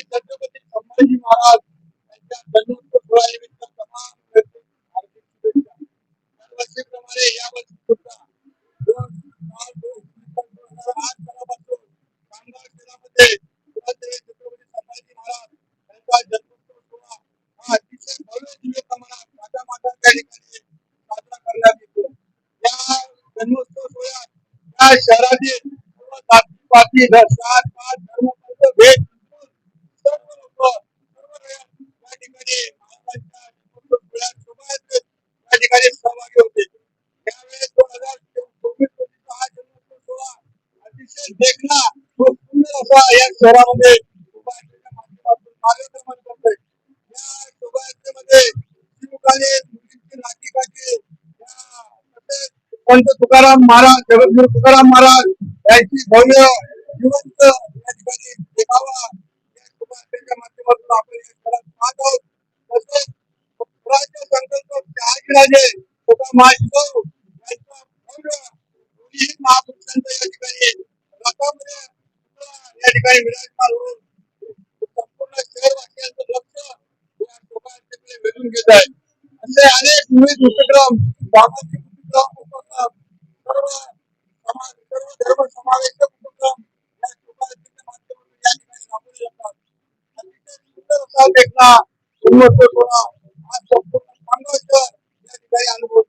छत्रपती संभाजी महाराज यांच्या जन्मोत्सव सोहळ्यानिमित्त तमाम हार्दिक शुभेच्छा. दरवर्षीप्रमाणे यावर्षी सुद्धा 2 मार्च 2008 सालापासून कामगार शहरामध्ये छत्रपती संभाजी महाराज यांचा जन्मोत्सव सोहळा हा अतिशय भव्य दिव्य प्रमाणात राजा माता त्या ठिकाणी साजरा करण्यात येतो. या जन्मोत्सव सोहळ्यात या शहरातील सर्व जाती-पाती जात पात धर्म भेद सर्व लोक सर्व या ठिकाणी महाराजांच्या जन्मोत्सव सोहळ्यात शोभायात्रेत या ठिकाणी सहभागी होते. त्यावेळेस 2024 रोजीचा हा जन्मोत्सव सोहळा अतिशय देखणा व सुंदर असा या शहरामध्ये शोभायात्रेच्या माध्यमातून कार्यक्रम करतोय. या शोभायात्रेमध्ये शिवकालीन मुलींची नाटिकाची तसेच संत तुकाराम महाराज जगद्गुरु तुकाराम महाराज यांची भव्य जिवंत या ठिकाणी देखावा या शोभायात्रेच्या माध्यमातून आपण या शहरात पाहत आहोत. तसेच स्वराज्य संकल्प शहाजीराजे तुका महाशिव यांचा भव्य महापुरुषांचा या ठिकाणी रथामध्ये या ठिकाणी विराजमान होऊन संपूर्ण शहरवासियांचं लक्ष या शोभायात्रेकडे वेधून घेत आहे. असे अनेक विविध उपक्रम सामाजिक उपक्रम सर्व धर्म समावेशक उपक्रम या शोभायात्रेच्या माध्यमातून या ठिकाणी राबवले जातात. अतिशय सुंदर असा देखणा जन्मोत्सव सोहळा हा संपूर्ण कामगार शहर या ठिकाणी अनुभव